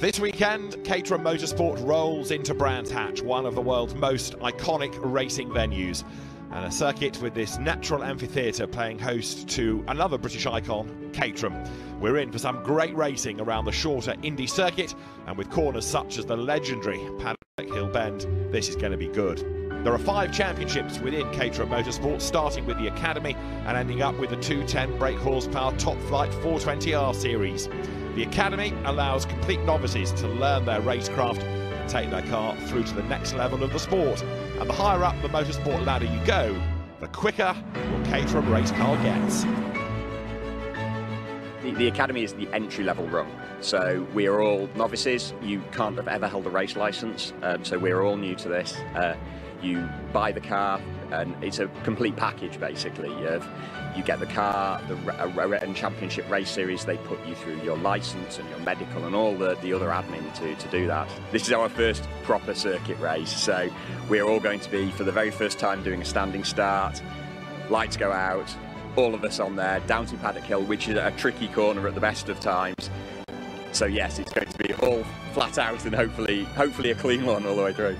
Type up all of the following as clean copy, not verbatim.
This weekend, Caterham Motorsport rolls into Brands Hatch, one of the world's most iconic racing venues, and a circuit with this natural amphitheatre playing host to another British icon, Caterham. We're in for some great racing around the shorter Indy circuit, and with corners such as the legendary Paddock Hill Bend, this is going to be good. There are 5 championships within Caterham Motorsport, starting with the Academy and ending up with the 210 brake horsepower top flight 420R series. The Academy allows complete novices to learn their racecraft and take their car through to the next level of the sport. And the higher up the motorsport ladder you go, the quicker your Caterham race car gets. The Academy is the entry-level rung, so we are all novices. You can't have ever held a race licence, so we're all new to this. You buy the car, and it's a complete package basically. You get the car, and championship race series, they put you through your licence and your medical and all the other admin to do that. This is our first proper circuit race, so we're all going to be, for the very first time, doing a standing start. Lights go out, all of us on there, down to Paddock Hill, which is a tricky corner at the best of times. So yes, it's going to be all flat out and hopefully a clean one all the way through.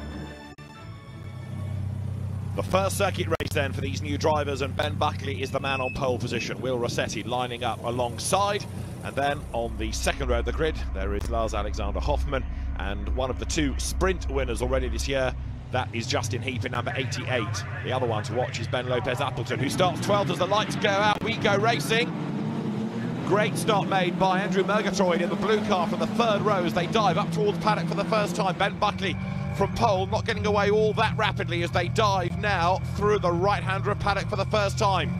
The first circuit race then for these new drivers, and Ben Buckley is the man on pole position. Will Rossetti lining up alongside, and then on the second row of the grid there is Lars Alexander Hoffmann, and one of the 2 sprint winners already this year, that is Justin Heap in number 88. The other one to watch is Ben Lopez Appleton, who starts 12th as the lights go out. We go racing. Great start made by Andrew Murgatroyd in the blue car from the 3rd row as they dive up towards paddock for the first time. Ben Buckley from pole, not getting away all that rapidly as they dive now through the right-hander of paddock for the first time.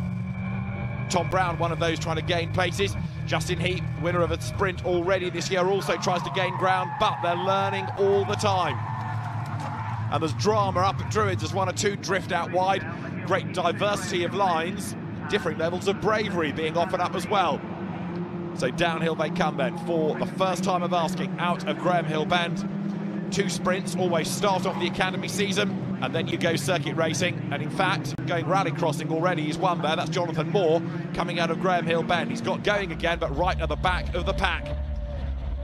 Tom Brown, one of those trying to gain places. Justin Heap, winner of a sprint already this year, also tries to gain ground, but they're learning all the time. And there's drama up at Druids as 1 or 2 drift out wide. Great diversity of lines, different levels of bravery being offered up as well. So downhill they come then for the first time of asking out of Graham Hill Bend. 2 sprints always start off the Academy season, and then you go circuit racing. And in fact, going rally crossing already, he's won there. That's Jonathan Moore coming out of Graham Hill Bend. He's got going again, but right at the back of the pack.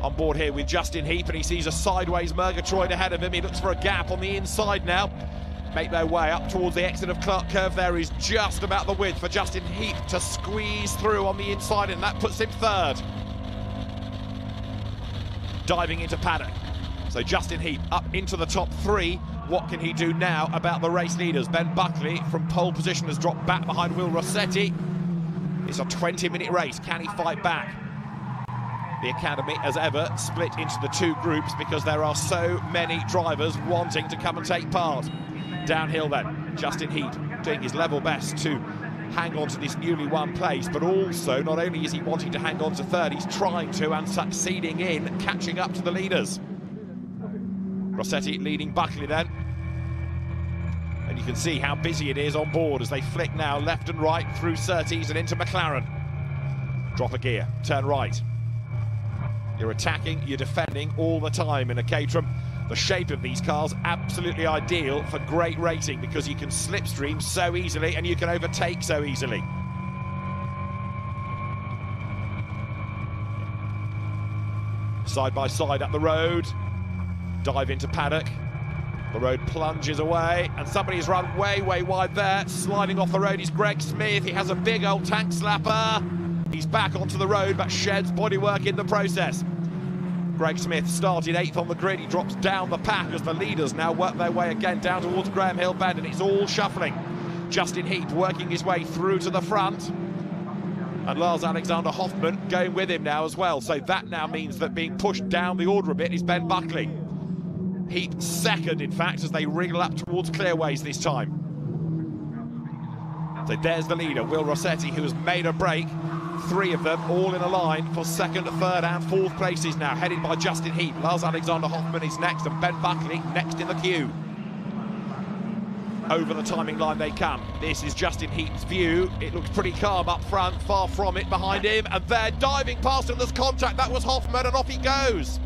On board here with Justin Heap, and he sees a sideways Murgatroyd ahead of him. He looks for a gap on the inside now. Make their way up towards the exit of Clark Curve. There is just about the width for Justin Heap to squeeze through on the inside, and that puts him 3rd. Diving into paddock. So Justin Heap up into the top 3. What can he do now about the race leaders? Ben Buckley from pole position has dropped back behind Will Rossetti. It's a 20-minute race. Can he fight back? The Academy, as ever, split into the 2 groups because there are so many drivers wanting to come and take part. Downhill then, Justin Heap doing his level best to hang on to this newly won place, but also not only is he wanting to hang on to 3rd, he's trying to and succeeding in catching up to the leaders. Rossetti leading Buckley then. And you can see how busy it is on board as they flick now left and right through Surtees and into McLaren. Drop a gear, turn right. You're attacking, you're defending all the time in a Caterham. The shape of these cars, absolutely ideal for great racing because you can slipstream so easily and you can overtake so easily. Side by side up the road. Dive into paddock. The road plunges away, and somebody's run way wide there. Sliding off the road is Greg Smith. He has a big old tank slapper. He's back onto the road, but sheds bodywork in the process. Greg Smith started 8th on the grid. He drops down the pack as the leaders now work their way again down towards Graham Hill Bend, and it's all shuffling. Justin Heap working his way through to the front, and Lars Alexander Hoffmann going with him now as well. So that now means that being pushed down the order a bit is Ben Buckley. Heap 2nd, in fact, as they wriggle up towards Clearways this time. So there's the leader, Will Rossetti, who has made a break. 3 of them all in a line for 2nd, 3rd and 4th places now, headed by Justin Heap. Lars Alexander Hoffmann is next, and Ben Buckley next in the queue. Over the timing line they come. This is Justin Heap's view. It looks pretty calm up front, far from it behind him, and they're diving past him. There's contact. That was Hoffmann, and off he goes.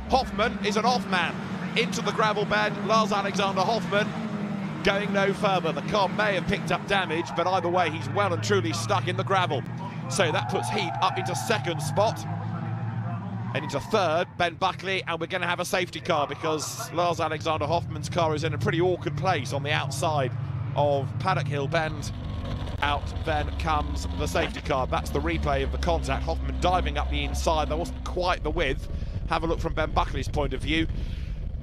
Hoffmann is an off man. Into the gravel bed, Lars Alexander Hoffmann going no further. The car may have picked up damage, but either way, he's well and truly stuck in the gravel. So that puts Heap up into 2nd spot. And into third, Ben Buckley, and we're going to have a safety car because Lars Alexander Hoffmann's car is in a pretty awkward place on the outside of Paddock Hill Bend. Out then comes the safety car. That's the replay of the contact. Hoffmann diving up the inside. There wasn't quite the width. Have a look from Ben Buckley's point of view.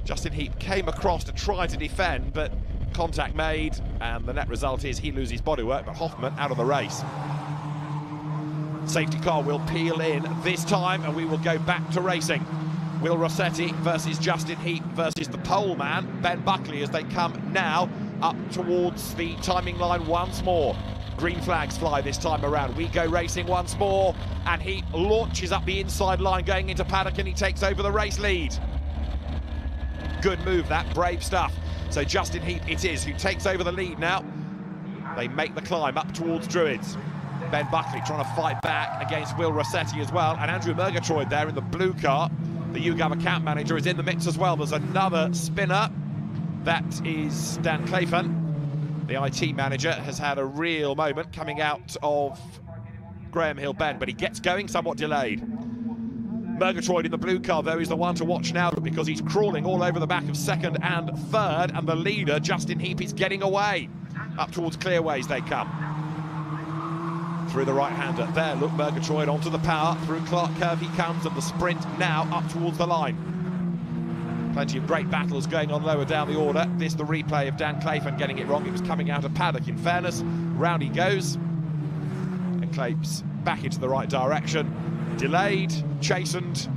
Justin Heap came across to try to defend, but contact made, and the net result is he loses bodywork, but Hoffmann out of the race. Safety car will peel in this time, and we will go back to racing. Will Rossetti versus Justin Heap versus the pole man, Ben Buckley, as they come now up towards the timing line once more. Green flags fly this time around. We go racing once more, and he launches up the inside line going into paddock, and he takes over the race lead. Good move, that, brave stuff. So Justin Heap it is who takes over the lead now. They make the climb up towards Druids. Ben Buckley trying to fight back against Will Rossetti as well, and Andrew Murgatroyd there in the blue car. The YouGov account manager is in the mix as well. There's another spinner. That is Dan Clayfan. The IT manager has had a real moment coming out of Graham Hill Bend, but he gets going somewhat delayed. Murgatroyd in the blue car, though, is the one to watch now because he's crawling all over the back of second and third, and the leader, Justin Heap, is getting away. Up towards Clearways they come. Through the right-hander. There, look, Murgatroyd onto the power. Through Clark Curve he comes, and the sprint now up towards the line. Plenty of great battles going on lower down the order. This the replay of Dan Clayfan getting it wrong. It was coming out of paddock, in fairness. Round he goes. And Clape's back into the right direction. Delayed, chastened,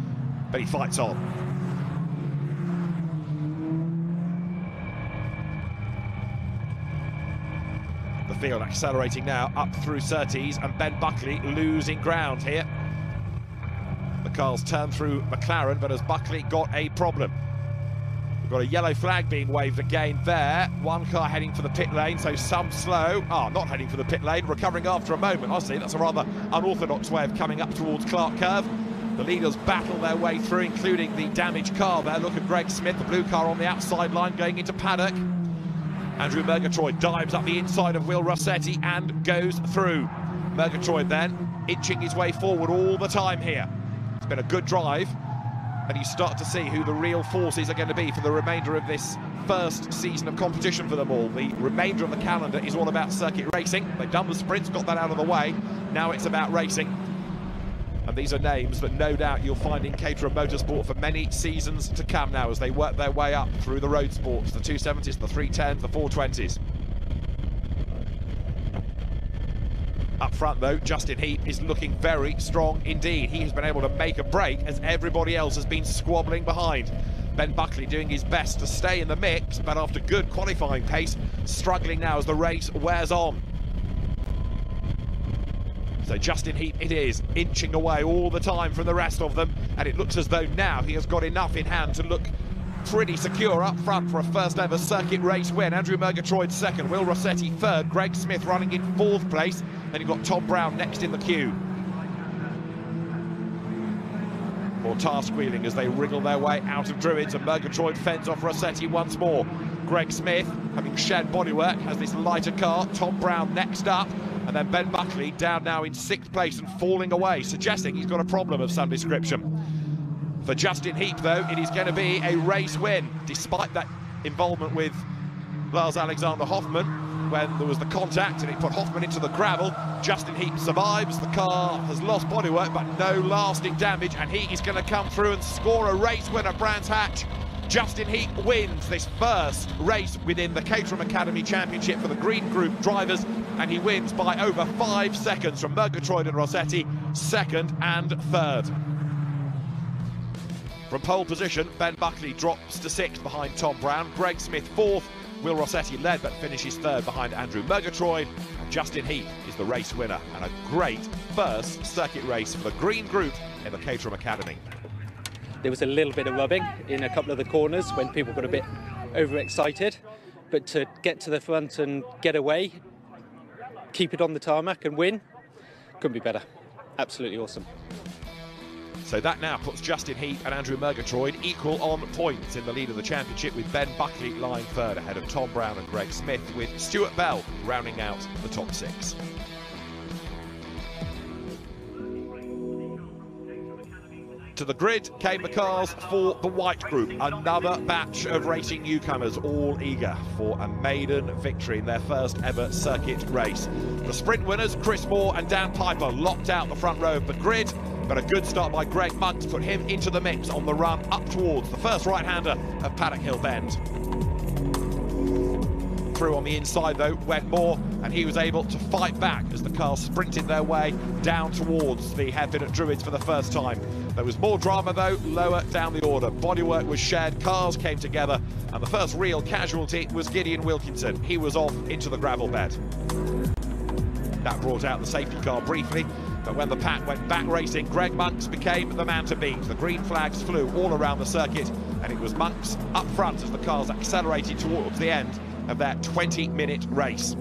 but he fights on. The field accelerating now up through Surtees, and Ben Buckley losing ground here. The cars turn through McLaren, but has Buckley got a problem? We've got a yellow flag being waved again there. One car heading for the pit lane, so some slow. Not heading for the pit lane, recovering after a moment. I see, that's a rather unorthodox way of coming up towards Clark Curve. The leaders battle their way through, including the damaged car there. Look at Greg Smith, the blue car on the outside line going into paddock. Andrew Murgatroyd dives up the inside of Will Rossetti and goes through. Murgatroyd then inching his way forward all the time here. It's been a good drive, and you start to see who the real forces are going to be for the remainder of this first season of competition for them all. The remainder of the calendar is all about circuit racing. They've done the sprints, got that out of the way. Now it's about racing. And these are names that no doubt you'll find in Caterham Motorsport for many seasons to come now as they work their way up through the road sports, the 270s, the 310s, the 420s. Up front, though, Justin Heap is looking very strong indeed. He has been able to make a break as everybody else has been squabbling behind. Ben Buckley doing his best to stay in the mix, but after good qualifying pace, struggling now as the race wears on. So Justin Heap it is, inching away all the time from the rest of them, and it looks as though now he has got enough in hand to look pretty secure up front for a first ever circuit race win. Andrew Murgatroyd second, Will Rossetti third, Greg Smith running in fourth place, and you've got Tom Brown next in the queue. More task wheeling as they wriggle their way out of Druids, and Murgatroyd fends off Rossetti once more. Greg Smith, having shed bodywork, has this lighter car. Tom Brown next up, and then Ben Buckley down now in sixth place and falling away, suggesting he's got a problem of some description. For Justin Heap, though, it is going to be a race win, despite that involvement with Lars Alexander Hoffmann when there was the contact and it put Hoffmann into the gravel. Justin Heap survives. The car has lost bodywork, but no lasting damage, and he is going to come through and score a race winner, Brands Hatch. Justin Heap wins this first race within the Caterham Academy Championship for the Green Group drivers, and he wins by over 5 seconds from Murgatroyd and Rossetti, second and third. From pole position, Ben Buckley drops to sixth behind Tom Brown, Greg Smith fourth, Will Rossetti led but finishes third behind Andrew Murgatroyd, and Justin Heap is the race winner, and a great first circuit race for the Green Group in the Caterham Academy. There was a little bit of rubbing in a couple of the corners when people got a bit overexcited, but to get to the front and get away, keep it on the tarmac and win, couldn't be better. Absolutely awesome. So that now puts Justin Heap and Andrew Murgatroyd equal on points in the lead of the championship, with Ben Buckley lying third ahead of Tom Brown and Greg Smith, with Stuart Bell rounding out the top 6. To the grid came the cars for the white group, another batch of racing newcomers, all eager for a maiden victory in their first ever circuit race. The sprint winners, Chris Moore and Dan Piper, locked out the front row of the grid, but a good start by Greg Monks put him into the mix on the run up towards the first right-hander of Paddock Hill Bend. Through on the inside though went Moore, and he was able to fight back as the cars sprinted their way down towards the hairpin at Druids for the first time. There was more drama though lower down the order. Bodywork was shared, cars came together, and the first real casualty was Gideon Wilkinson. He was off into the gravel bed. That brought out the safety car briefly, but when the pack went back racing, Greg Monks became the man to beat. The green flags flew all around the circuit, and it was Monks up front as the cars accelerated towards the end of that 20-minute race.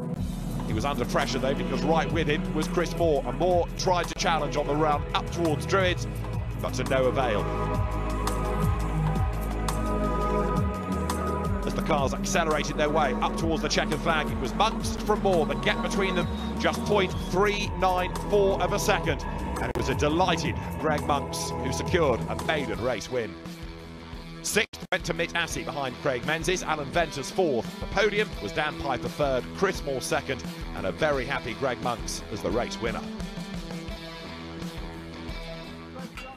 He was under pressure though, because right with him was Chris Moore, and Moore tried to challenge on the run up towards Druids, but to no avail. As the cars accelerated their way up towards the checkered flag, it was Monks from Moore. The gap between them just 0.394 of a second, and it was a delighted Greg Monks who secured a maiden race win. Sixth went to Mick Assey behind Craig Menzies, Alan Venters fourth. The podium was Dan Piper third, Chris Moore second, and a very happy Greg Monks as the race winner.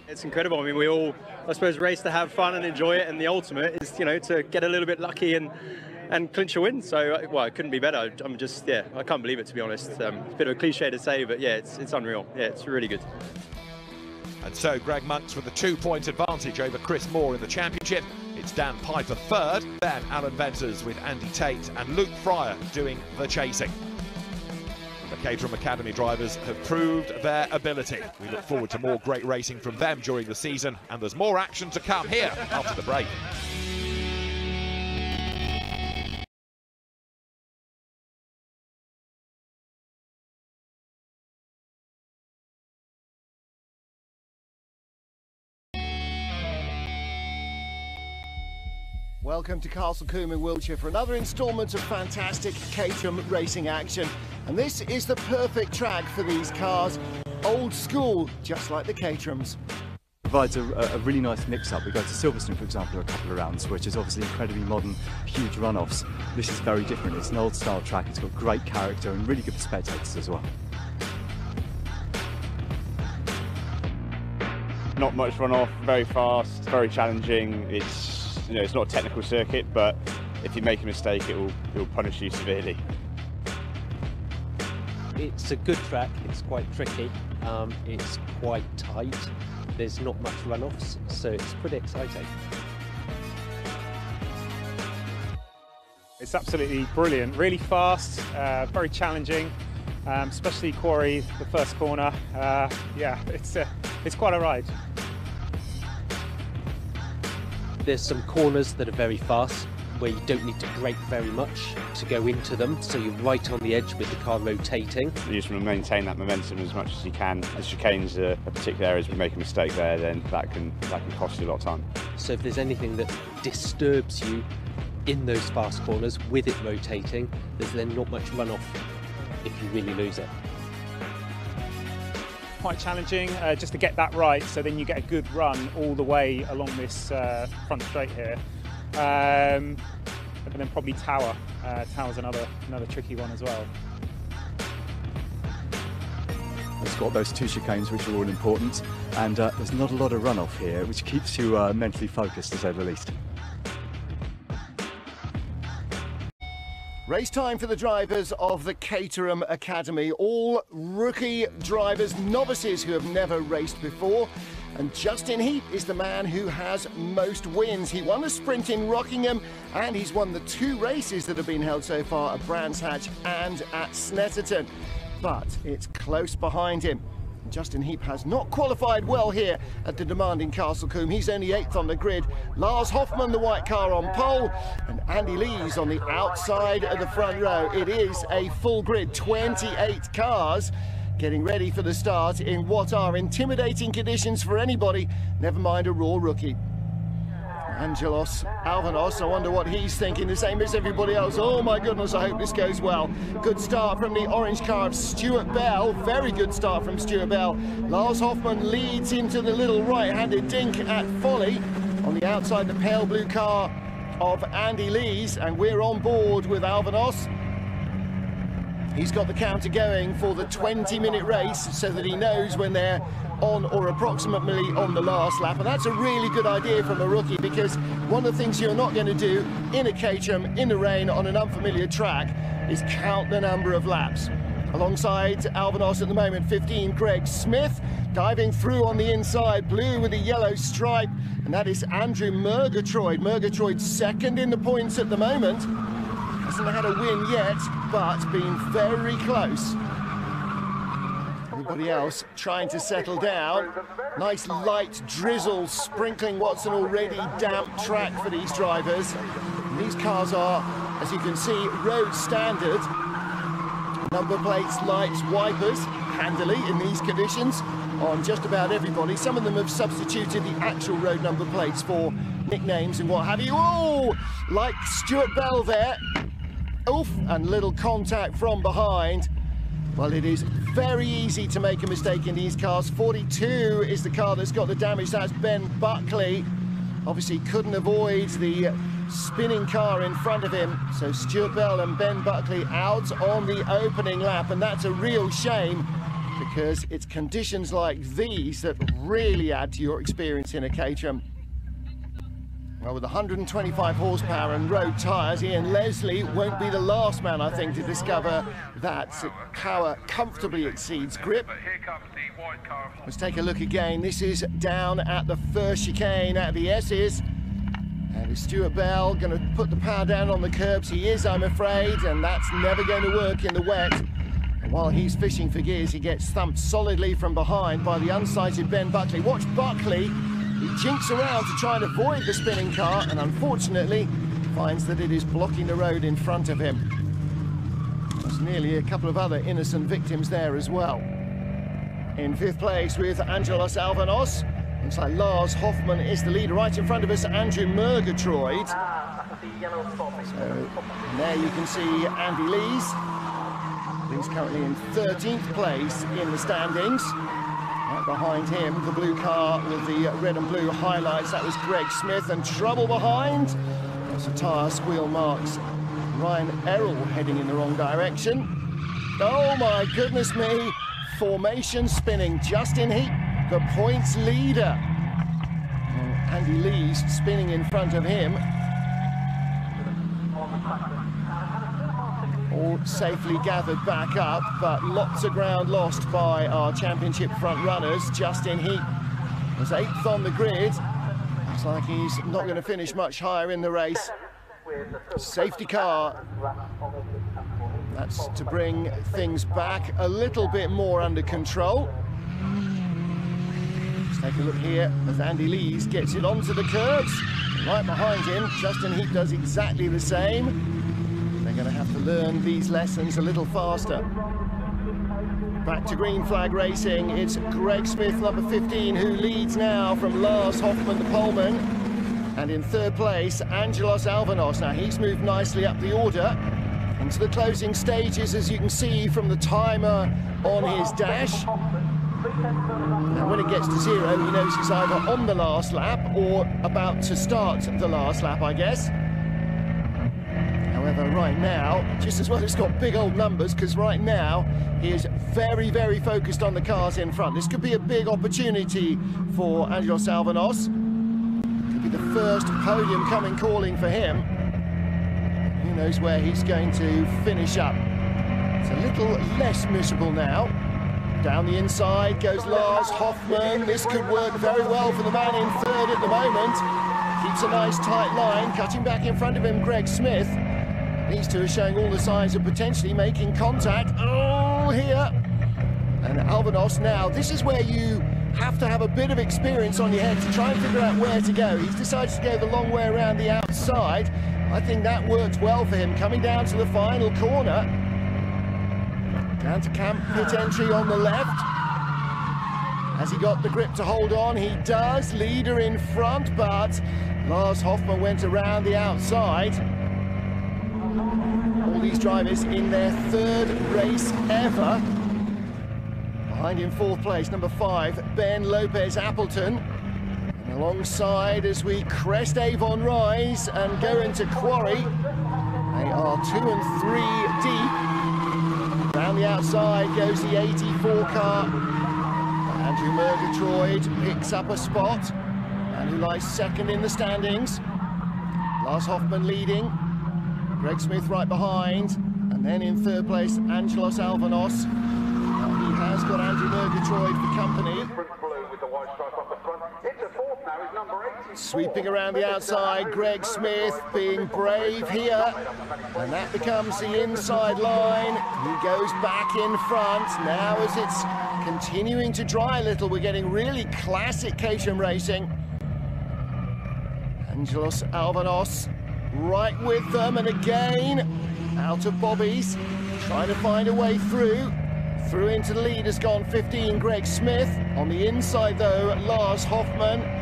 It's incredible. I mean, we all, I suppose, race to have fun and enjoy it, and the ultimate is, you know, to get a little bit lucky and clinch a win. So, well, it couldn't be better. I'm just, yeah, I can't believe it, to be honest. It's a bit of a cliche to say, but yeah, it's unreal. Yeah, it's really good. And so Greg Monks with a 2-point advantage over Chris Moore in the championship. It's Dan Piper third, then Alan Venters with Andy Tate and Luke Fryer doing the chasing. The Caterham Academy drivers have proved their ability. We look forward to more great racing from them during the season, and there's more action to come here after the break. Welcome to Castle Combe in Wiltshire for another instalment of fantastic Caterham racing action. And this is the perfect track for these cars. Old school, just like the Caterhams. Provides a really nice mix-up. We go to Silverstone, for example, a couple of rounds, which is obviously incredibly modern, huge runoffs. This is very different. It's an old-style track. It's got great character and really good for spectators as well. Not much runoff, very fast, very challenging. You know, it's not a technical circuit, but if you make a mistake, it will punish you severely. It's a good track. It's quite tricky. It's quite tight. There's not much runoffs, so it's pretty exciting. It's absolutely brilliant. Really fast, very challenging, especially Quarry, the first corner. Yeah, it's quite a ride. There's some corners that are very fast, where you don't need to brake very much to go into them, so you're right on the edge with the car rotating. You just want to maintain that momentum as much as you can. The chicanes are particular areas. If you make a mistake there, then that can cost you a lot of time. So if there's anything that disturbs you in those fast corners with it rotating, there's then not much runoff if you really lose it. Quite challenging just to get that right, so then you get a good run all the way along this front straight here. And then probably Tower. Tower's another tricky one as well. It's got those two chicanes which are all important, and there's not a lot of runoff here, which keeps you mentally focused, to say the least. Race time for the drivers of the Caterham Academy. All rookie drivers, novices who have never raced before. And Justin Heap is the man who has most wins. He won a sprint in Rockingham, and he's won the 2 races that have been held so far at Brands Hatch and at Snetterton. But it's close behind him. Justin Heap has not qualified well here at the demanding Castle Combe. He's only 8th on the grid. Lars Hoffmann, the white car, on pole, and Andy Lees on the outside of the front row. It is a full grid, 28 cars getting ready for the start in what are intimidating conditions for anybody, never mind a raw rookie. Angelos Alvanos, I wonder what he's thinking, the same as everybody else. Oh my goodness, I hope this goes well. Good start from the orange car of Stuart Bell, very good start from Stuart Bell. Lars Hoffmann leads into the little right-handed dink at Folly. On the outside, the pale blue car of Andy Lees, and we're on board with Alvanos. He's got the counter going for the 20-minute race so that he knows when they're on or approximately on the last lap, and that's a really good idea from a rookie, because one of the things you're not going to do in a Caterham in the rain on an unfamiliar track is count the number of laps. Alongside Alvanos at the moment, 15, Greg Smith, diving through on the inside, blue with a yellow stripe, and that is Andrew Murgatroyd. Murgatroyd second in the points at the moment. Hasn't had a win yet, but been very close. Everybody else trying to settle down. Nice light drizzle sprinkling what's an already damp track for these drivers. And these cars are, as you can see, road standard. Number plates, lights, wipers, handily in these conditions on just about everybody. Some of them have substituted the actual road number plates for nicknames and what have you. Oh, like Stuart Bell there. Oof, and little contact from behind. Well, it is very easy to make a mistake in these cars. 42 is the car that's got the damage. That's Ben Buckley. Obviously couldn't avoid the spinning car in front of him. So Stuart Bell and Ben Buckley out on the opening lap, and that's a real shame, because it's conditions like these that really add to your experience in a Caterham. Well, with 125 horsepower and road tyres, Ian Leslie won't be the last man, I think, to discover that power comfortably exceeds grip. Let's take a look again. This is down at the first chicane at the S's. And is Stuart Bell going to put the power down on the curbs? He is, I'm afraid, and that's never going to work in the wet. And while he's fishing for gears, he gets thumped solidly from behind by the unsighted Ben Buckley. Watch Buckley. He jinks around to try and avoid the spinning car, and unfortunately finds that it is blocking the road in front of him. There's nearly a couple of other innocent victims there as well. In fifth place with Angelos Alvanos. Looks like Lars Hoffmann is the leader. Right in front of us, Andrew Murgatroyd. So there you can see Andy Lees. He's currently in 13th place in the standings. Right behind him, the blue car with the red and blue highlights, that was Greg Smith, and trouble behind. That's a tyre squeal marks Ryan Errol heading in the wrong direction. Oh my goodness me, formation spinning just in heat, the points leader. And Andy Lees spinning in front of him. All safely gathered back up, but lots of ground lost by our championship front runners. Justin Heat was 8th on the grid. Looks like he's not going to finish much higher in the race. Safety car. That's to bring things back a little bit more under control. Let's take a look here as Andy Lees gets it onto the curbs. Right behind him, Justin Heat does exactly the same. They're going to have to learn these lessons a little faster. Back to green flag racing. It's Greg Smith, number 15, who leads now from Lars Hoffmann, the poleman. And in third place, Angelos Alvanos. Now, he's moved nicely up the order into the closing stages, as you can see from the timer on his dash. And when it gets to 0, he knows he's either on the last lap or about to start the last lap, I guess. However, right now, just as well it's got big old numbers, because right now he is very, very focused on the cars in front. This could be a big opportunity for Angelos Alvanos. Could be the first podium coming calling for him. Who knows where he's going to finish up. It's a little less miserable now. Down the inside goes Lars Hoffmann. This could work very well for the man in third at the moment. Keeps a nice tight line, cutting back in front of him, Greg Smith. These two are showing all the signs of potentially making contact. Oh, here. And Alvanos now, this is where you have to have a bit of experience on your head to try and figure out where to go. He's decided to go the long way around the outside. I think that worked well for him, coming down to the final corner. Down to camp pit entry on the left. Has he got the grip to hold on? He does. Leader in front, but Lars Hoffmann went around the outside. All these drivers in their third race ever. Behind in fourth place, number 5, Ben Lopez Appleton. And alongside as we crest Avon Rise and go into Quarry. They are 2 and 3 deep. Round the outside goes the 84 car. Andrew Murgatroyd picks up a spot. And who lies second in the standings. Lars Hoffmann leading. Greg Smith right behind. And then in third place, Angelos Alvanos. He has got Andrew Murgatroyd for company. Sweeping around the outside, Greg Smith being brave here. And that becomes the inside line. He goes back in front. Now as it's continuing to dry a little, we're getting really classic Caterham racing. Angelos Alvanos right with them, and again out of Bobby's, trying to find a way through. Through into the lead has gone 15, Greg Smith. On the inside though, Lars Hoffmann.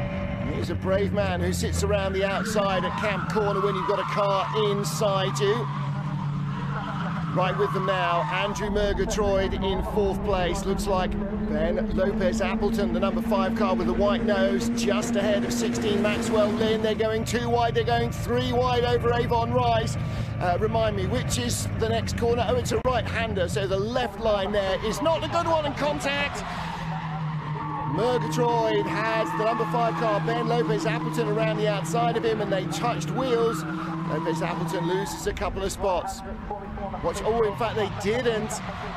He's a brave man who sits around the outside at Camp Corner when you've got a car inside you. Right with them now, Andrew Murgatroyd in fourth place. Looks like Ben Lopez Appleton, the number 5 car with the white nose, just ahead of 16 Maxwell Lynn. They're going 2 wide, they're going 3 wide over Avon Rise. Remind me, which is the next corner? Oh, it's a right-hander, so the left line there is not a good one in contact. Murgatroyd has the number 5 car, Ben Lopez Appleton, around the outside of him, and they touched wheels. Lopez Appleton loses a couple of spots. Watch, oh, in fact, they didn't.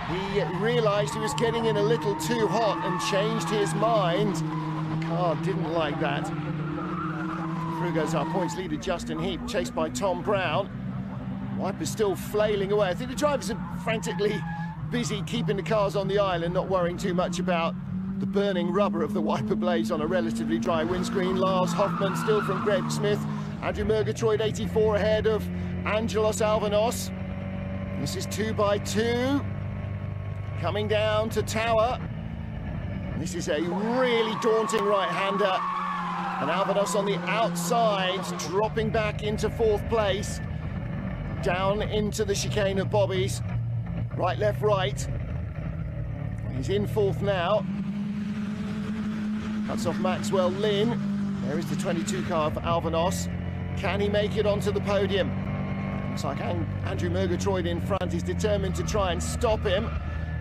He realised he was getting in a little too hot and changed his mind. The car didn't like that. Through goes our points leader, Justin Heap, chased by Tom Brown. Wipers still flailing away. I think the drivers are frantically busy keeping the cars on the island, not worrying too much about the burning rubber of the wiper blades on a relatively dry windscreen. Lars Hoffmann still from Greg Smith. Andrew Murgatroyd 84 ahead of Angelos Alvanos. This is 2 by 2. Coming down to Tower. This is a really daunting right-hander. And Alvanos on the outside, dropping back into fourth place. Down into the chicane of Bobby's. Right, left, right. He's in fourth now. Cuts off Maxwell Lynn. There is the 22 car for Alvanos. Can he make it onto the podium? Looks like Andrew Murgatroyd in front is determined to try and stop him.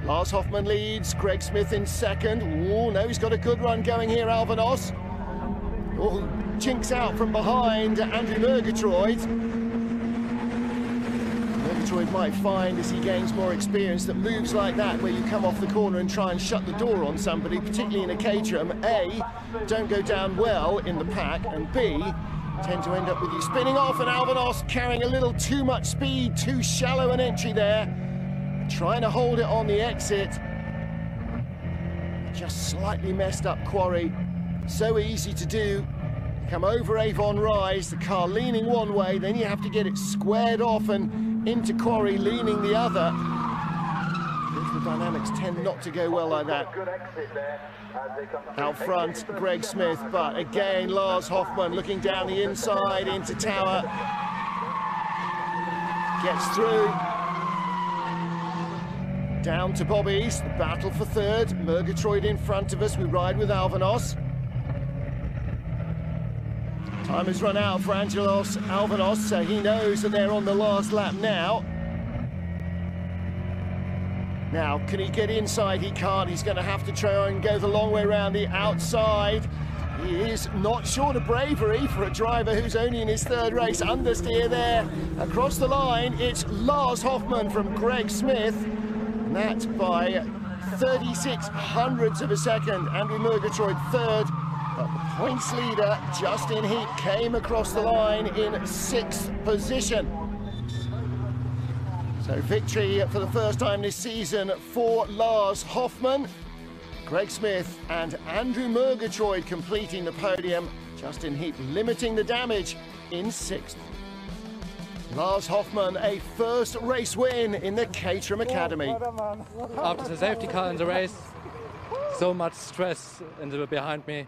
Lars Hoffmann leads, Greg Smith in second. Oh, no, he's got a good run going here, Alvanos. Oh, jinks out from behind Andrew Murgatroyd. Murgatroyd might find, as he gains more experience, that moves like that, where you come off the corner and try and shut the door on somebody, particularly in a Caterham, A, don't go down well in the pack, and B, tend to end up with you spinning off, and Alvanos carrying a little too much speed, too shallow an entry there. Trying to hold it on the exit. Just slightly messed up Quarry. So easy to do. Come over Avon Rise, the car leaning one way, then you have to get it squared off and into Quarry leaning the other. The dynamics tend not to go well like that. Out front, Greg Smith, but again, Lars Hoffmann looking down the inside into Tower. Gets through. Down to Bobby's, the battle for third. Murgatroyd in front of us, we ride with Alvanos. Time has run out for Angelos Alvanos, so he knows that they're on the last lap now. Now, can he get inside? He can't. He's going to have to try and go the long way around the outside. He is not short of bravery for a driver who's only in his third race. Understeer there. Across the line, it's Lars Hoffmann from Greg Smith. And that by 36 hundredths of a second. Andrew Murgatroyd third. But the points leader, Justin Heap, came across the line in 6th position. So victory for the first time this season for Lars Hoffmann. Greg Smith and Andrew Murgatroyd completing the podium. Justin Heap limiting the damage in 6th. Lars Hoffmann, a first race win in the Caterham Academy. After the safety car in the race, so much stress behind me.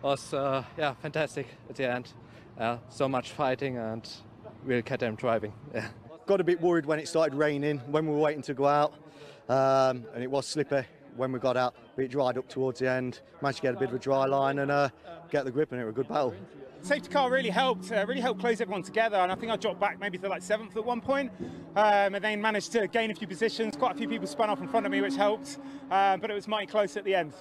Was yeah, fantastic at the end. So much fighting and real Caterham driving. Yeah. Got a bit worried when it started raining, when we were waiting to go out, and it was slippery when we got out, but it dried up towards the end. Managed to get a bit of a dry line and get the grip, and it was a good battle. Safety car really helped close everyone together, and I think I dropped back maybe to like 7th at one point, and then managed to gain a few positions. Quite a few people spun off in front of me, which helped, but it was mighty close at the end.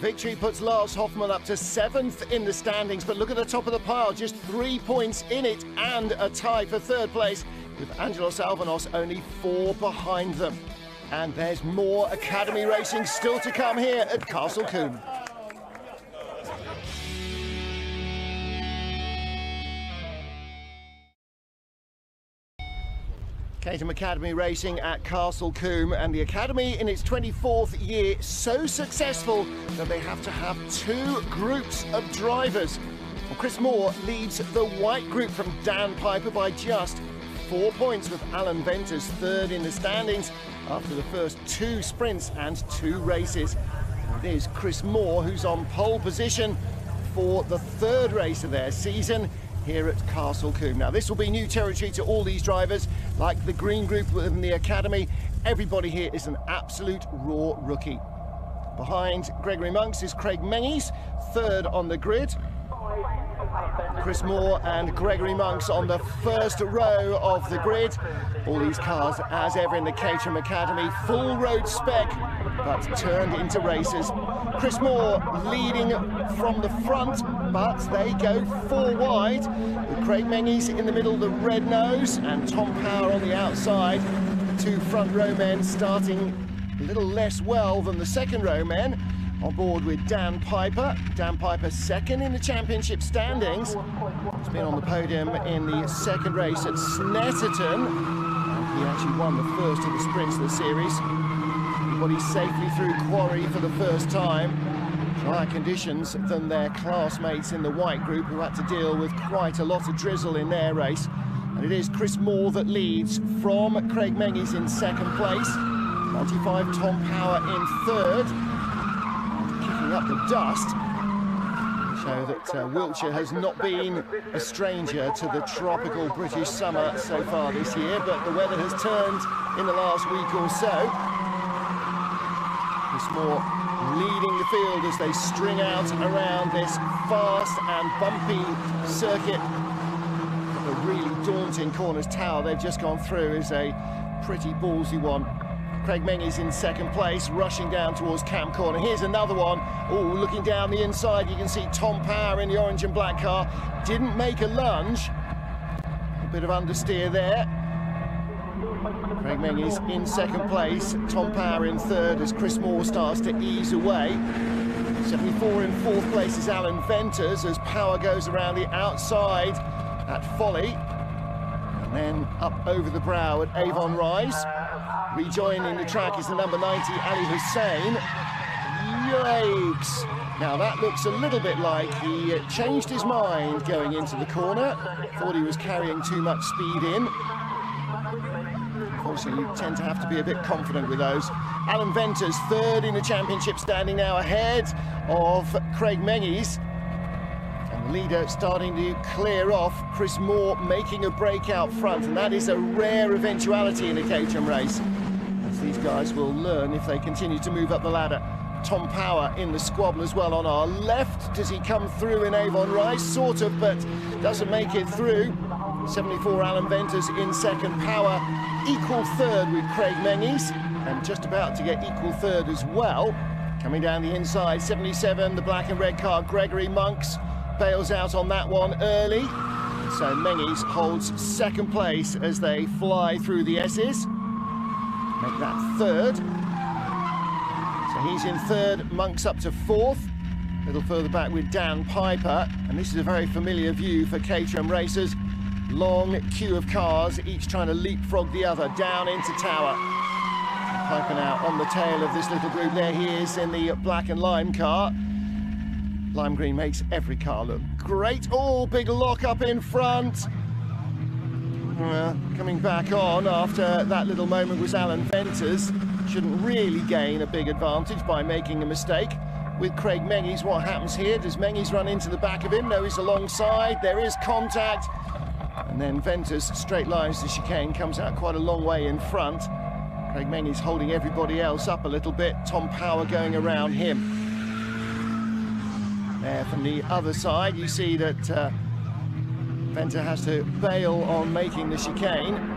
Victory puts Lars Hoffmann up to 7th in the standings, but look at the top of the pile, just 3 points in it and a tie for 3rd place, with Angelos Alvanos only 4 behind them. And there's more Academy racing still to come here at Castle Combe. Caterham Academy racing at Castle Combe, and the Academy in its 24th year so successful that they have to have 2 groups of drivers. Well, Chris Moore leads the white group from Dan Piper by just 4 points, with Alan Venters 3rd in the standings after the first 2 sprints and 2 races. And it is Chris Moore who's on pole position for the 3rd race of their season here at Castle Combe. Now, this will be new territory to all these drivers. Like the green group within the Academy, everybody here is an absolute raw rookie. Behind Gregory Monks is Craig Mengies, 3rd on the grid. Chris Moore and Gregory Monks on the 1st row of the grid. All these cars, as ever in the Caterham Academy, full road spec, but turned into racers. Chris Moore leading from the front, but they go 4 wide, with Craig Mengies in the middle, the red nose, and Tom Power on the outside. 2 front row men starting a little less well than the 2nd row men. On board with Dan Piper. Dan Piper 2nd in the championship standings. He's been on the podium in the 2nd race at Snetterton. And he actually won the first of the sprints of the series. Everybody safely through quarry for the first time. Drier conditions than their classmates in the white group, who had to deal with quite a lot of drizzle in their race. And it is Chris Moore that leads from Craig Mengies in 2nd place. 95 Tom Power in 3rd. Up the dust, show that Wiltshire has not been a stranger to the tropical British summer so far this year, but the weather has turned in the last week or so. Chris Moore leading the field as they string out around this fast and bumpy circuit. The really daunting Corners Tower they've just gone through is a pretty ballsy one. Craig Mengies in 2nd place, rushing down towards Cam Corner. Here's another one. Oh, looking down the inside, you can see Tom Power in the orange and black car. Didn't make a lunge. A bit of understeer there. Craig Mengies in 2nd place, Tom Power in 3rd as Chris Moore starts to ease away. 74 in 4th place is Alan Venters as Power goes around the outside at Folly. And then up over the brow at Avon Rise. Rejoining the track is the number 90, Ali Hussein. Yikes! Now that looks a little bit like he changed his mind going into the corner. Thought he was carrying too much speed in. Unfortunately, you tend to have to be a bit confident with those. Alan Venters, 3rd in the championship, standing now ahead of Craig Mengies. And the leader starting to clear off. Chris Moore making a break out front, and that is a rare eventuality in a Caterham race, as these guys will learn if they continue to move up the ladder. Tom Power in the squabble as well on our left. Does he come through in Avon Rise? Sort of, but doesn't make it through. 74 Alan Venters in 2nd. Power equal 3rd with Craig Mengies, and just about to get equal 3rd as well. Coming down the inside, 77, the black and red car, Gregory Monks, bails out on that one early. So Mengies holds 2nd place as they fly through the S's. Make that 3rd. So he's in 3rd, Monks up to 4th. A little further back with Dan Piper. And this is a very familiar view for Caterham racers. Long queue of cars, each trying to leapfrog the other down into Tower. Piper now on the tail of this little group. There he is in the black and lime car. Lime green makes every car look great. Oh, big lock up in front. Coming back on after that little moment was Alan Venters. shouldn't really gain a big advantage by making a mistake. With Craig Mengies, what happens here? Does Mengies run into the back of him? No, he's alongside. There is contact. And then Ventus straight lines the chicane, comes out quite a long way in front. Craig Mengies holding everybody else up a little bit. Tom Power going around him. There from the other side, you see that Ventus has to bail on making the chicane.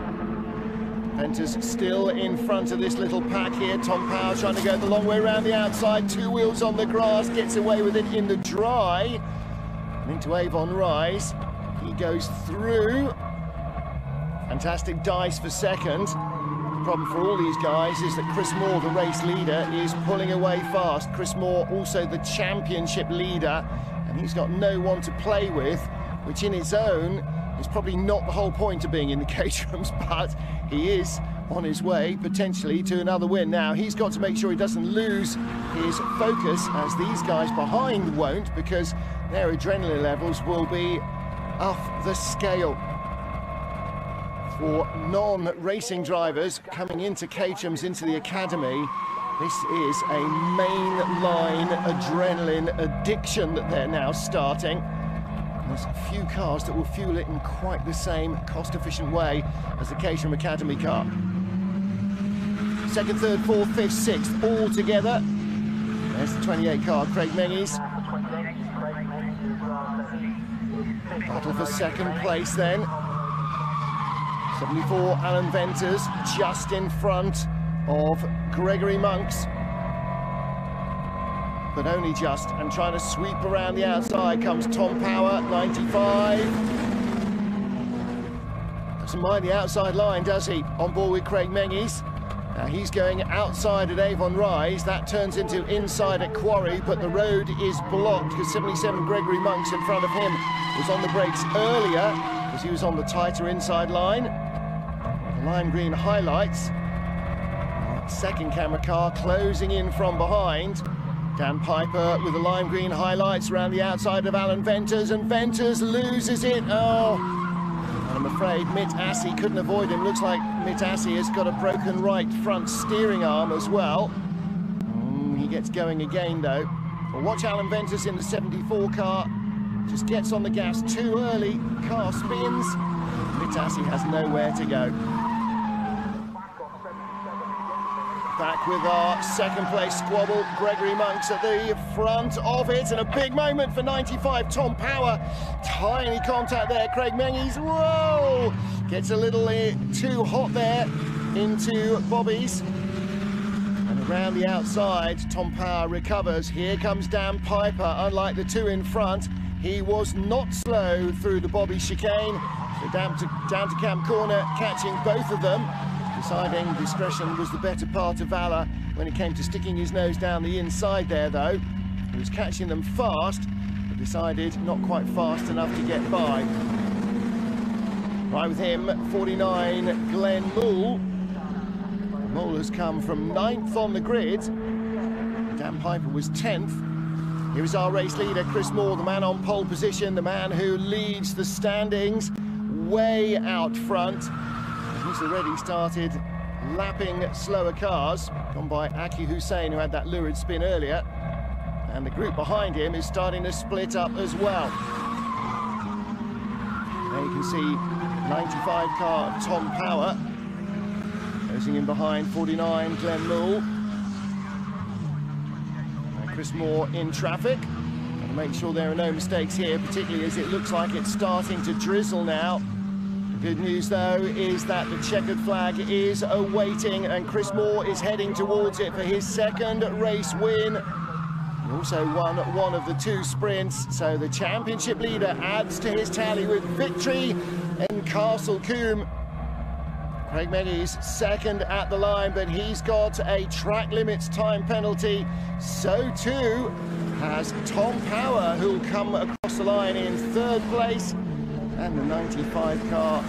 Ventus still in front of this little pack here. Tom Power trying to go the long way around the outside. Two wheels on the grass, gets away with it in the dry. And into Avon Rise. He goes through. Fantastic dice for second. The problem for all these guys is that Chris Moore, the race leader, is pulling away fast. Chris Moore, also the championship leader, and he's got no one to play with, which in its own is probably not the whole point of being in the Caterhams, but he is on his way potentially to another win. Now he's got to make sure he doesn't lose his focus, as these guys behind won't, because their adrenaline levels will be off the scale. For non-racing drivers coming into Caterham's, into the academy, this is a mainline adrenaline addiction that they're now starting. There's a few cars that will fuel it in quite the same cost-efficient way as the Caterham Academy car. Second, third, fourth, fifth, sixth, all together. There's the 28 car, Craig Mengies. Battle for second place then. 74, Alan Venters, just in front of Gregory Monks. But only just, and trying to sweep around the outside comes Tom Power, 95. Doesn't mind the outside line, does he? On board with Craig Mengies. Now he's going outside at Avon Rise. That turns into inside at Quarry, but the road is blocked because 77 Gregory Monks in front of him was on the brakes earlier because he was on the tighter inside line. The lime green highlights. Second camera car closing in from behind. Dan Piper with the lime green highlights around the outside of Alan Venters, and Venters loses it. Oh, and I'm afraid Mitt Assey couldn't avoid him. Looks like Mitt Assey has got a broken right front steering arm as well. He gets going again though. Well, watch Alan Venters in the 74 car. Just gets on the gas too early. Car spins. Mitt Assey has nowhere to go. Back with our second place squabble. Gregory Monks at the front of it, and a big moment for 95 Tom Power. Tiny contact there, Craig Mengies. Whoa! Gets a little too hot there into Bobby's. And around the outside, Tom Power recovers. Here comes Dan Piper. Unlike the two in front, he was not slow through the Bobby chicane. So down to Camp Corner, catching both of them. Deciding discretion was the better part of valour when it came to sticking his nose down the inside there, though. He was catching them fast, but decided not quite fast enough to get by. Right with him, 49 Glenn Moole. Moole has come from 9th on the grid. Dan Piper was 10th. Here is our race leader, Chris Moore, the man on pole position, the man who leads the standings way out front. He's already started lapping slower cars, gone by Aki Hussein, who had that lurid spin earlier. And the group behind him is starting to split up as well. There you can see 95 car Tom Power closing in behind 49 Glenn Moole. And Chris Moore in traffic. Got to make sure there are no mistakes here, particularly as it looks like it's starting to drizzle now. Good news, though, is that the checkered flag is awaiting, and Chris Moore is heading towards it for his second race win. He also won one of the two sprints, so the championship leader adds to his tally with victory in Castle Combe. Craig Mengies second at the line, but he's got a track limits time penalty. So too has Tom Power, who'll come across the line in third place. And the 95 car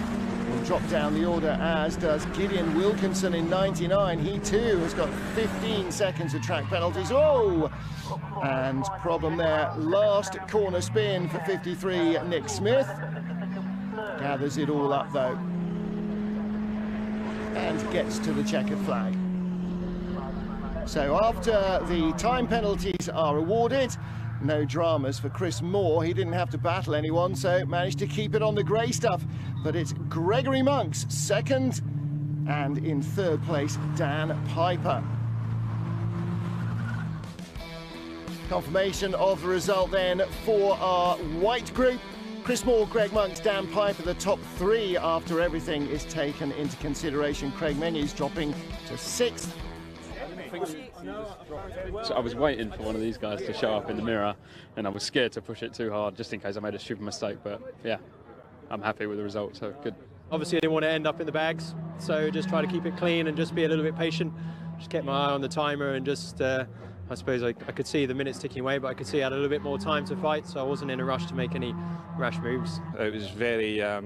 will drop down the order, as does Gideon Wilkinson in 99. He too has got 15 seconds of track penalties. Oh! And problem there. Last corner spin for 53, Nick Smith. Gathers it all up though. And gets to the checkered flag. So after the time penalties are awarded, no dramas for Chris Moore. He didn't have to battle anyone, so managed to keep it on the grey stuff. But it's Gregory Monks second, and in third place, Dan Piper. Confirmation of the result then for our white group. Chris Moore, Greg Monks, Dan Piper, the top three after everything is taken into consideration. Craig Menus dropping to sixth. So I was waiting for one of these guys to show up in the mirror, and I was scared to push it too hard just in case I made a stupid mistake, but yeah, I'm happy with the result, so good. Obviously I didn't want to end up in the bags, so just try to keep it clean and just be a little bit patient. Just kept my eye on the timer and just, I suppose I could see the minutes ticking away, but I could see I had a little bit more time to fight, so I wasn't in a rush to make any rash moves. It was very, a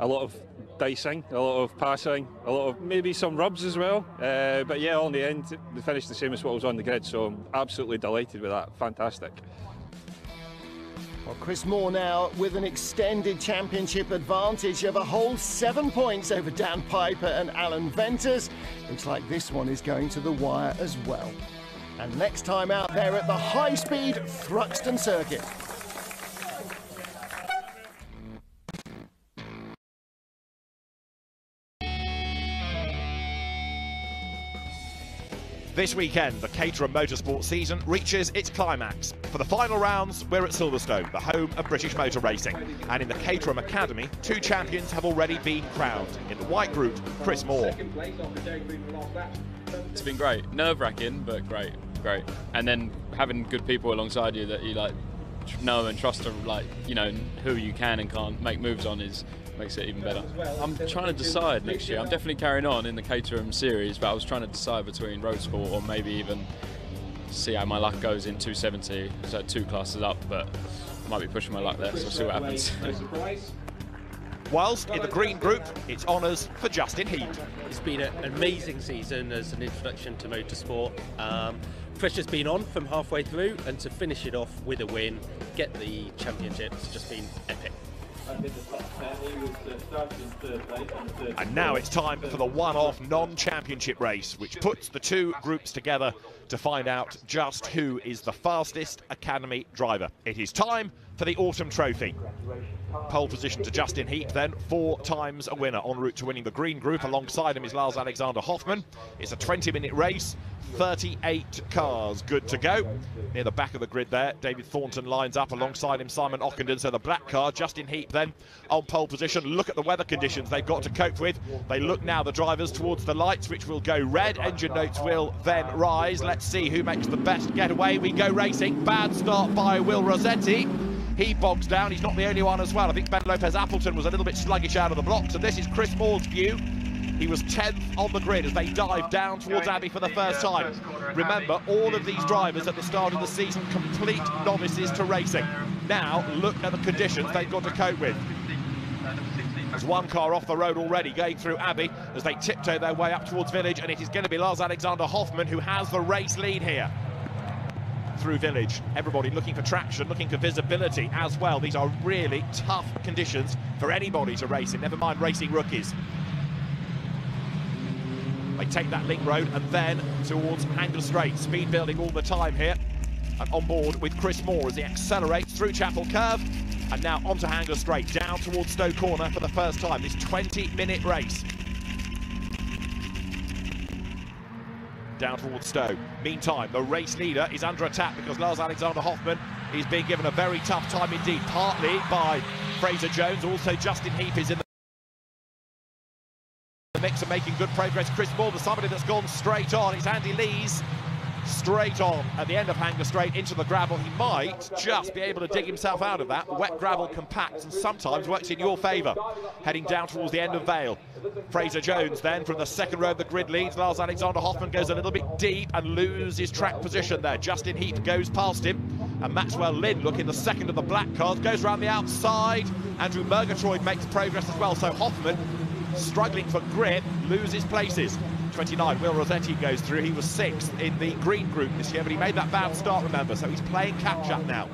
lot of dicing, a lot of passing, a lot of maybe some rubs as well. But yeah, all in the end, they finished the same as what was on the grid, so I'm absolutely delighted with that. Fantastic. Well, Chris Moore now with an extended championship advantage of a whole 7 points over Dan Piper and Alan Venters. Looks like this one is going to the wire as well. And next time out there at the high-speed Thruxton circuit. This weekend, the Caterham motorsport season reaches its climax. For the final rounds, we're at Silverstone, the home of British motor racing. And in the Caterham Academy, 2 champions have already been crowned. In the white group, Chris Moore. It's been great. Nerve-wracking, but great. And then having good people alongside you that you like know and trust to, like, you know, who you can and can't make moves on makes it even better. I'm trying to decide next year. I'm definitely carrying on in the Caterham series, but I was trying to decide between road sport or maybe even see how my luck goes in 270, so 2 classes up, but I might be pushing my luck there, so we'll see what happens. Whilst in the green group, it's honours for Justin Heat. It's been an amazing season as an introduction to motorsport. Pressure's been on from halfway through, and to finish it off with a win, get the championship, it's just been epic. And now it's time for the one-off non-championship race, which puts the 2 groups together to find out just who is the fastest Academy driver. It is time for the Autumn Trophy. Pole position to Justin Heat then, 4 times a winner en route to winning the green group. Alongside him is Lars Alexander Hoffmann. It's a 20-minute race, 38 cars good to go. Near the back of the grid there, David Thornton lines up alongside him, Simon Ockenden. So the black car, Justin Heat then on pole position. Look at the weather conditions they've got to cope with. They look now, the drivers, towards the lights, which will go red. Engine notes will then rise. Let's see who makes the best getaway. We go racing. Bad start by Will Rossetti. He bogs down. He's not the only one as well. I think Ben Lopez-Appleton was a little bit sluggish out of the blocks, and this is Chris Moore's view. He was 10th on the grid as they dive down towards Abbey for the first time. Remember, all of these drivers at the start of the season, complete novices to racing. Now, look at the conditions they've got to cope with. There's 1 car off the road already, going through Abbey as they tiptoe their way up towards Village, and it is going to be Lars Alexander Hoffmann who has the race lead here. Through Village, everybody looking for traction, looking for visibility as well. These are really tough conditions for anybody to race in, never mind racing rookies. They take that link road and then towards Hangar Straight. Speed building all the time here. And on board with Chris Moore as he accelerates through Chapel Curve and now onto Hangar Straight, down towards Stowe Corner for the first time. This 20-minute race. Down towards Stowe. Meantime, the race leader is under attack because Lars Alexander Hoffmann is being given a very tough time indeed, partly by Fraser Jones. Also, Justin Heap is in the mix and making good progress. Chris Moore, somebody that's gone straight on. It's Andy Lees straight on at the end of Hangar Straight into the gravel. He might just be able to dig himself out of that. Wet gravel compacts and sometimes works in your favour. Heading down towards the end of Vale. Fraser Jones then from the second row of the grid leads. Lars Alexander Hoffmann goes a little bit deep and loses track position there. Justin Heat goes past him. And Maxwell Lynn, looking the second of the black cars, goes around the outside. Andrew Murgatroyd makes progress as well. So Hoffmann, struggling for grip, loses places. 29, Will Rossetti goes through. He was 6th in the green group this year, but he made that bad start, remember, so he's playing catch-up now.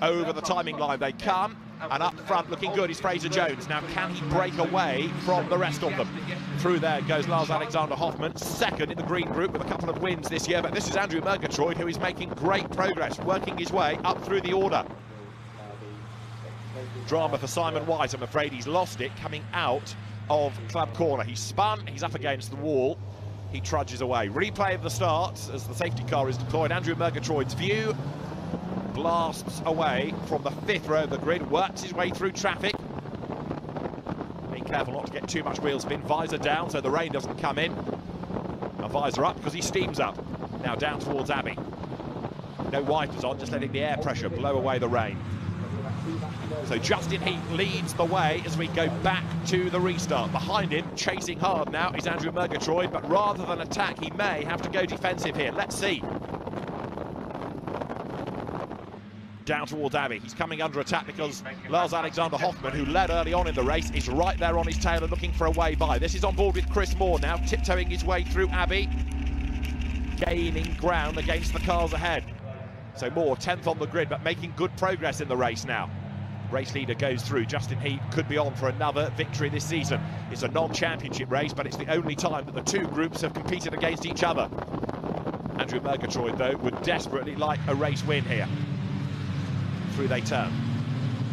Over the timing line they come, and up front looking good is Fraser Jones. Now can he break away from the rest of them? Through there goes Lars Alexander Hoffmann, second in the green group with a couple of wins this year, but this is Andrew Murgatroyd, who is making great progress, working his way up through the order. Drama for Simon White, I'm afraid he's lost it coming out of club corner. He's spun, he's up against the wall, he trudges away. Replay of the start as the safety car is deployed. Andrew Murgatroyd's view, blasts away from the 5th row of the grid, works his way through traffic. Being careful not to get too much wheel spin, visor down so the rain doesn't come in. A visor up because he steams up. Now down towards Abbey. No wipers on, just letting the air pressure blow away the rain. So Justin Heath leads the way as we go back to the restart. Behind him, chasing hard now, is Andrew Murgatroyd, but rather than attack, he may have to go defensive here. Let's see. Down towards Abbey. He's coming under attack because Lars Alexander Hoffmann, who led early on in the race, is right there on his tail and looking for a way by. This is on board with Chris Moore now, tiptoeing his way through Abbey, gaining ground against the cars ahead. So Moore, 10th on the grid, but making good progress in the race now. Race leader goes through. Justin Heath could be on for another victory this season. It's a non-championship race, but it's the only time that the two groups have competed against each other. Andrew Murgatroyd, though, would desperately like a race win here. Through they turn.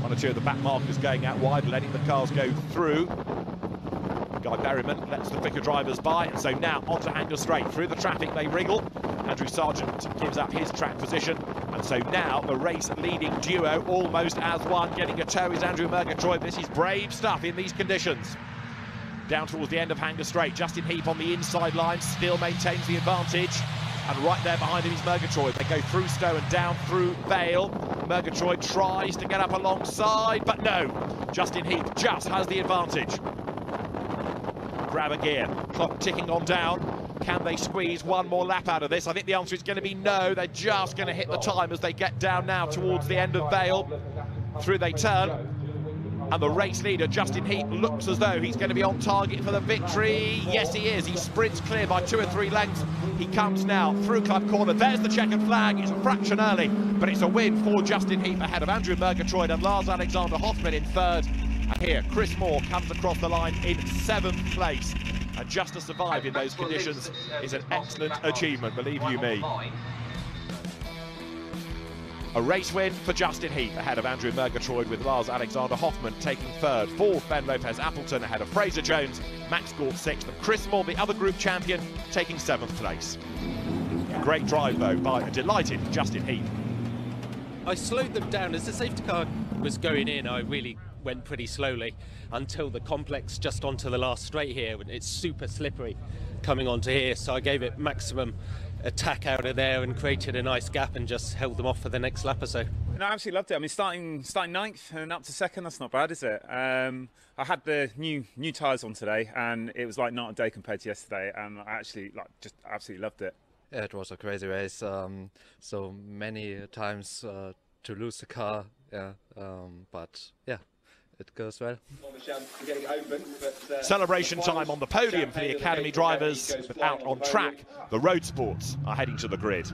One or two of the back markers going out wide, letting the cars go through. Guy Berryman lets the quicker drivers by, and so now onto Hanger Straight. Through the traffic they wriggle. Andrew Sargent gives up his track position, and so now the race-leading duo almost as one. Getting a tow is Andrew Murgatroyd. This is brave stuff in these conditions. Down towards the end of Hanger Straight, Justin Heath on the inside line still maintains the advantage, and right there behind him is Murgatroyd. They go through Stowe and down through Vale. Murgatroyd tries to get up alongside, but no, Justin Heath just has the advantage. Grab a gear, clock ticking on down. Can they squeeze one more lap out of this? I think the answer is going to be no. They're just going to hit the time as they get down now towards the end of Vale. Through they turn, and the race leader, Justin Heath, looks as though he's going to be on target for the victory. Yes, he is. He sprints clear by 2 or 3 lengths. He comes now through club corner. There's the checkered flag. It's a fraction early, but it's a win for Justin Heath ahead of Andrew Murgatroyd and Lars Alexander Hoffmann in 3rd. And here, Chris Moore comes across the line in 7th place. And just to survive in those conditions is an excellent achievement, believe you me. A race win for Justin Heath ahead of Andrew Murgatroyd, with Lars Alexander Hoffmann taking 3rd. 4th, Ben Lopez Appleton ahead of Fraser Jones. Max Galt 6th, and Chris Moore, the other group champion, taking 7th place. Great drive, though, by a delighted Justin Heath. I slowed them down as the safety car was going in. I really went pretty slowly until the complex just onto the last straight here. It's super slippery coming onto here, so I gave it maximum attack out of there and created a nice gap and just held them off for the next lap or so. And I absolutely loved it. I mean, starting 9th and up to 2nd, that's not bad, is it? I had the new tyres on today, and it was like night and day compared to yesterday, and I actually just absolutely loved it. Yeah, it was a crazy race. So many times to lose the car, yeah, but yeah. It goes well. Celebration time on the podium for the Academy drivers, but out on track, the road sports are heading to the grid.